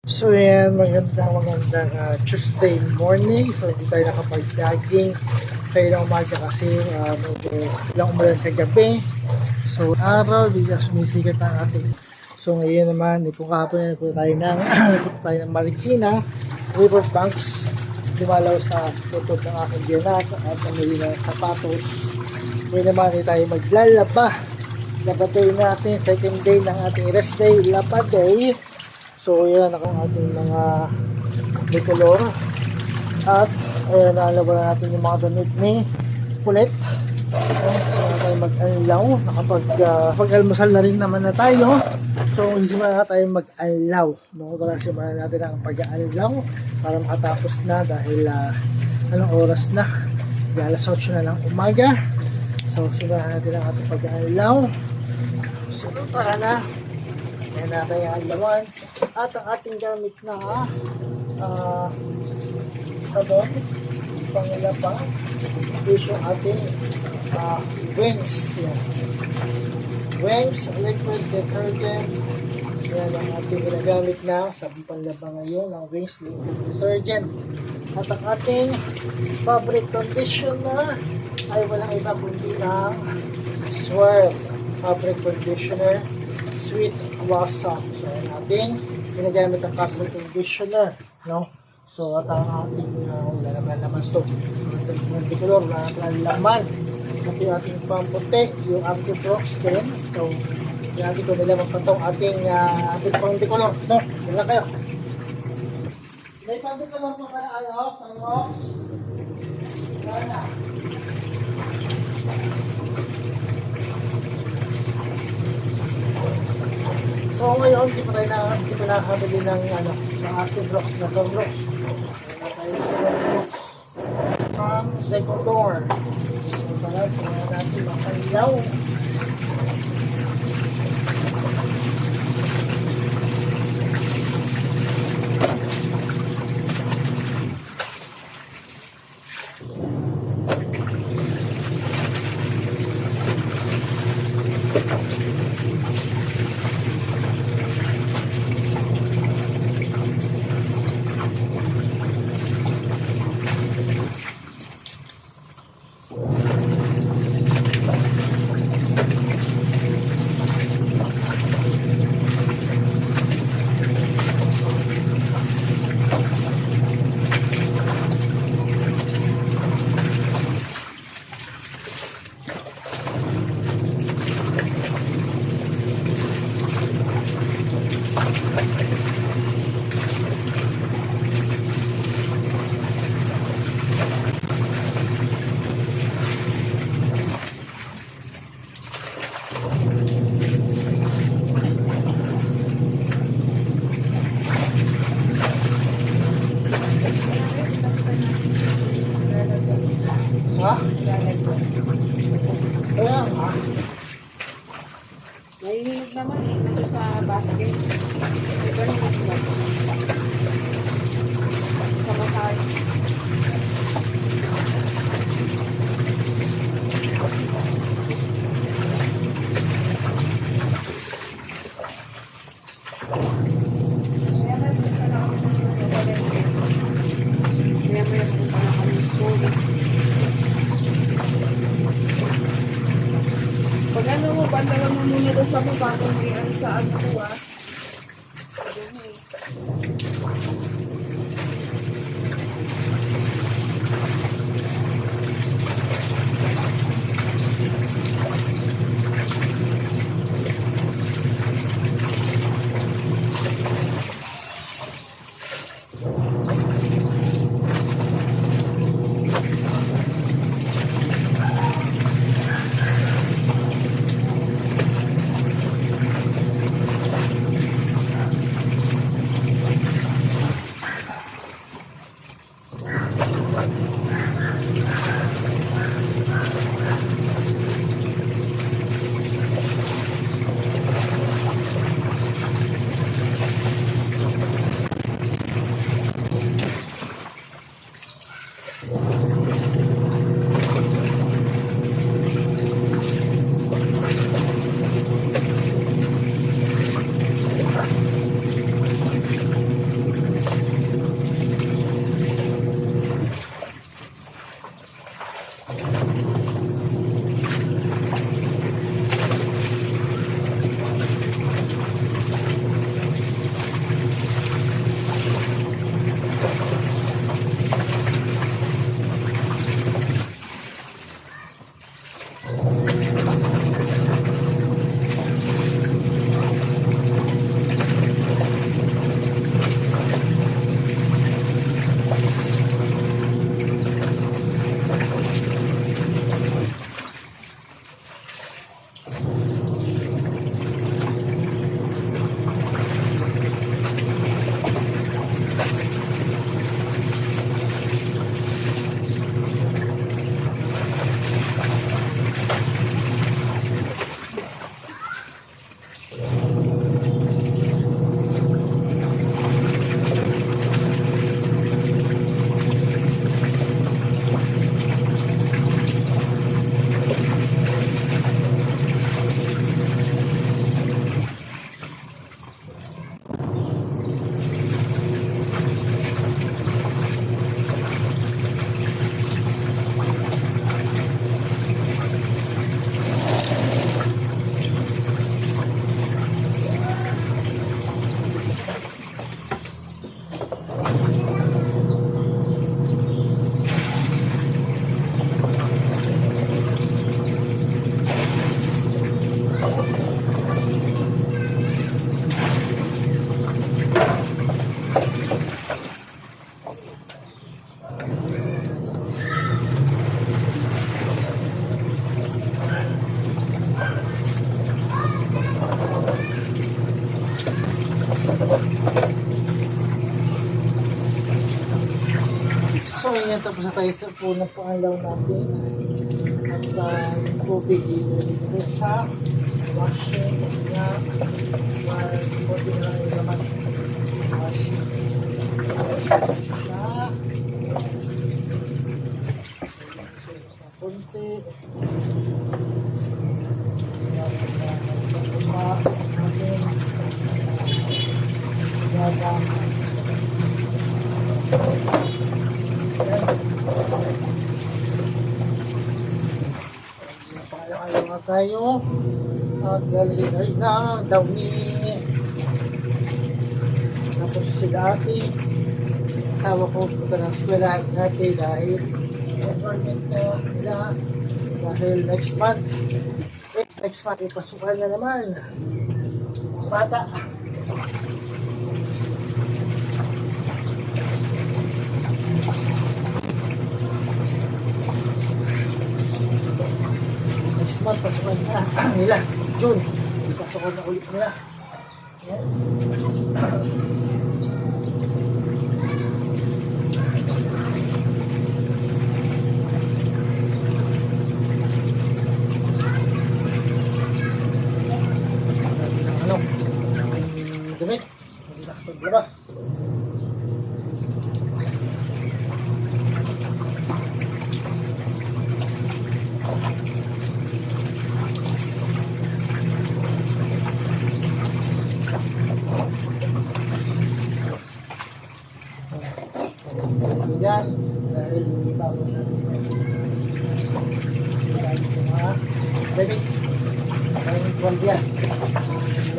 So yan, magandang Tuesday morning. So hindi tayo nakapag-jogging kayo ng umaga kasi medyo ilang umulan kagabi. So araw, bigla sumisikat ang ating. So ngayon naman, kung kahapon na nagpunta tayo ng Marikina, Riverbanks, dumalaw sa tutok ng aking biyanak at namili ng sapatos. Ngayon naman, tayo maglalaba. Labatoy natin, second day ng ating rest day, Lapa Day. So yan ang ating mga decolor. At ayan, nalabanan natin yung mga damit ni Kulit. So tayo mag-alaw. Pag-almusal na rin naman na tayo. So simulan na tayo mag-alaw. Simulan natin ang pag-alaw para makatapos na dahil anong oras na? Alas 8 na ng umaga. So simulan natin ang ating pag-alaw. So tara na. Ayan natin ang alawan. At ang ating gamit na sabon, pangilaba, is yung ating Wings. Yan. Wings, liquid detergent. Yan ang ating ginagamit na sabon panlaba ngayon, ang Wings liquid detergent. At ang ating fabric conditioner ay walang iba kundi ng Swerve fabric conditioner Sweet Blossom. So yan ating ginagamit ang fabric conditioner, no? So at ang ating wala naman to. Hindi color, wala naman laman. At yung ating pamputi, yung Anti-Prox din. So yan ko nila magpatong ating pang-decolor, no? Yan lang kayo. May pang-decolor po para pang-Rox. Wala na. So ngayon, hindi pa nakakabili ng Anti-Prox na Tom-Rox. From Decolor. So pala, sinahan natin makalilaw. Ha? Kaya nga. Naihinig naman nasa sa basket. Iba naman sila. Sama tayo. Pag ano mo, bandala mo muna doon sa baba kung may ano sa ano ko ngayon tapos na tayo sa punong pangalan natin. At yung tubig dito sa washing na konti na lang yung laman. Washing na konti. Ayaw nga tayo at galing rin na dami. Tapos sila ate asawa ko punta ng eskwela dati dahil government nila dahil next month ipasukan na naman bata. Next month pasukan na nila June ipasukan na ulit nila. Yan. Dumi, hindi nakapaglaba. Yan, dahil bago na dahil ito mga damit maraming kwalya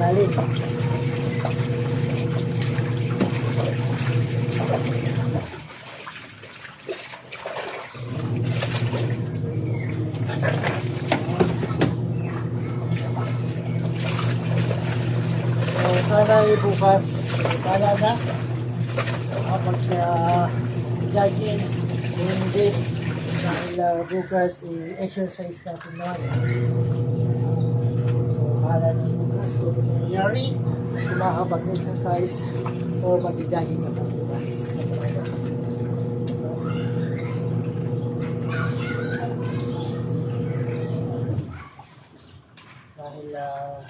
lalim. Sana bukas para na kapag jogging hindi dahil bukas i-exercise natin naman. So para na bukas kung ano nangyari kung makakapag-exercise o mag-jogging na bukas. Dahil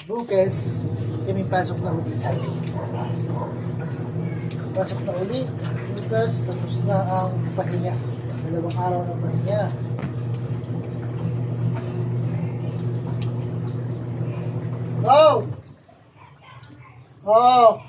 bukas kami pasok na uli. Pasok na uli, bukas tapos na ang pahinga. 2 araw ng pahinga. Go! Oh!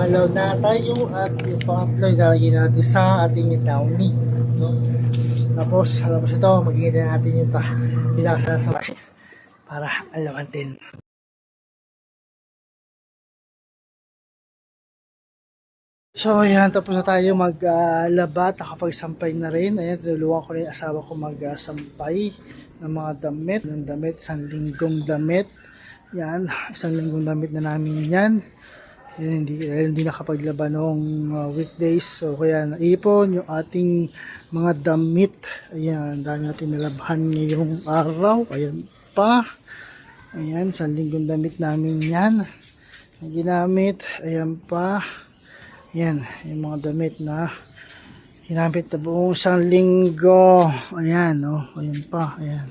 Download na tayo at yung pang-upload lalagyan natin sa ating Downy, no? Tapos ito magiging natin yung pinakasala sa para alaman din. So ayan, tapos na tayo maglaba, nakapagsampay na rin. Ayan, tinulungan ko na yung asawa ko magsampay ng mga damit. Ng damit, isang linggong damit. Yan, isang linggong damit na namin yan. Yan, hindi nakapaglaba noong weekdays. So kaya naipon yung ating mga damit. Ayan, dahil natin nalabhan ngayong araw. Ayan pa. Ayan, isang linggong damit namin yan. Na ginamit. Ayan pa. Yan, yung mga damit na ginamit na buong isang linggo. Ayan, oh, ayan pa, ayan.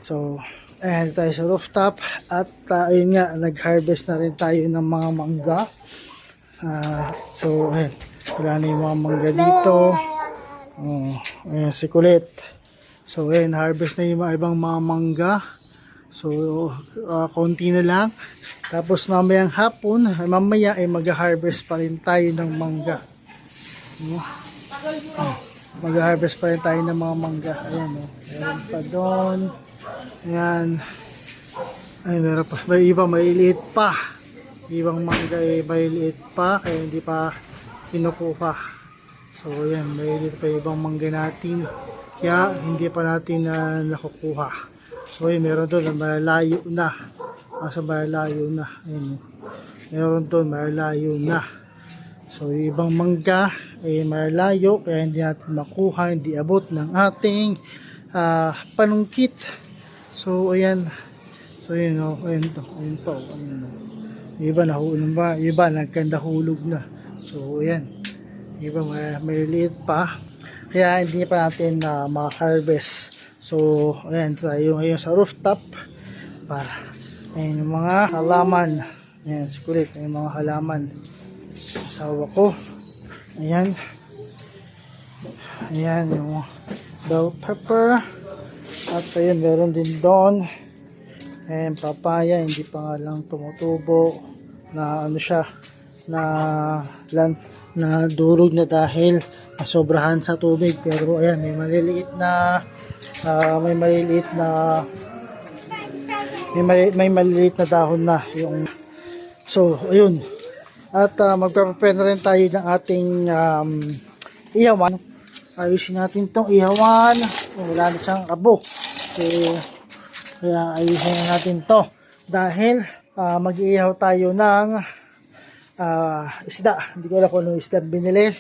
So, ayan tayo sa rooftop at ayun nga, nag-harvest na rin tayo ng mga mangga. So, ayan, wala na yung mga mangga dito. Oh, ayan, si Kulit. So, ayan, harvest na yung mga ibang mga mangga. So, konti na lang. Tapos mamayang hapon, mamaya ay mag-harvest pa rin tayo ng mangga. Mag-harvest pa rin tayo ng mga mangga. Ayan, oh. Ayan pa doon. Ayan. Ay, meron pa. May iba, maliliit pa. Ibang mangga ay maliliit pa, kaya hindi pa kinukuha. So, ayan, maliliit pa ibang mangga natin. Kaya, hindi pa natin nakukuha. So, ayan, meron doon na malalayo na. Nasa malalayo na. Ayan. Meron doon malalayo na. So, yung ibang mangga ay malalayo kaya hindi natin makuha, hindi abot ng ating panungkit. So, ayan. So, ayan o. Ayan to. Ayan pa o. Ayan o. Yung iba nahulog ba? Yung iba nagkandahulog na. So, ayan. Yung iba maliliit pa. Kaya hindi pa natin ma-harvest. So, ayan tayo ngayon sa rooftop. Para ayan yung mga halaman. Ayan, si Kulit. Ayan yung mga halaman. Asawa ko. Ayan. Ayan yung bell pepper. At ayan, meron din doon. Ayan, papaya. Hindi pa nga lang tumutubo. Na ano siya. Na durog na dahil sobrahan sa tubig. Pero ayan, may maliliit na may maliliit na dahon na yung. So ayun, at magpe-prepare na rin tayo ng ating ihawan. Ayusin natin tong ihawan. Wala na siyang abo, so kaya ayusin na natin to dahil mag-iihaw tayo ng isda. Hindi ko alam kung anong isda binili,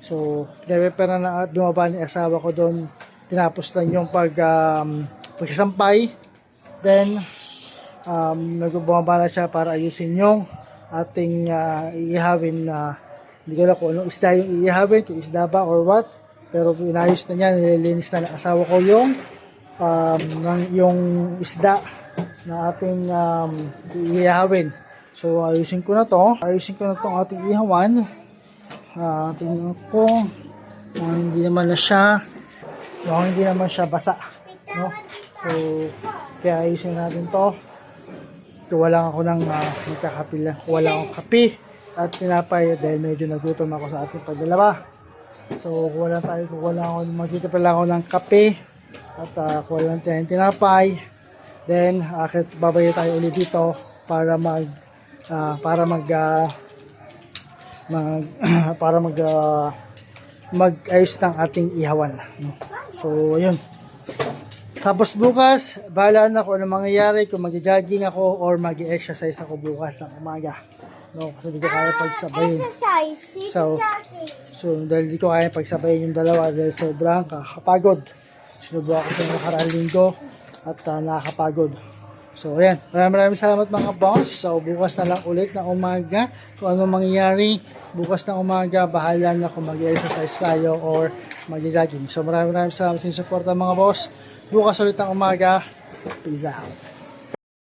so prepare na dumaba ni asawa ko doon. Tinapos lang yung pagsasampay. Then, nagbumaba na siya para ayusin yung ating iihawin na hindi ko alam kung anong isda yung iihawin, kung isda ba or what. Pero inayos na niya, nililinis na ng asawa ko yung isda na ating iihawin. So, ayusin ko na to. Ayusin ko na tong ating ihawan. Tingnan ko hindi naman siya basa, no? So kaya ayusin natin to. Kuha lang ako ng magkakape lang. Kuha lang akong kape at tinapay dahil medyo nagutom ako sa ating pagdalawa. So kuha lang ako, magtitipid lang ako ng kape at kuha lang tayo ng tinapay. Then babalik tayo ulit dito para mag-ayos ng ating ihawan. So, ayun. Tapos bukas, bahala na kung ano mangyayari, kung mag-jogging ako or mag-exercise ako bukas ng umaga. No, kasi hindi ko kaya pagsabayin. So, dahil hindi ko kaya pagsabayin yung dalawa dahil sobrang kakapagod. Sinubukan ko sa nakaraang linggo at nakakapagod. So, ayan. Maraming salamat mga boss. So, bukas na lang ulit ng umaga. Kung ano mangyayari, bukas ng umaga, bahala na kung mag-exercise tayo or mag-jogging. So, maraming salamat sa inyong support mga boss. Bukas ulit ng umaga. Peace out.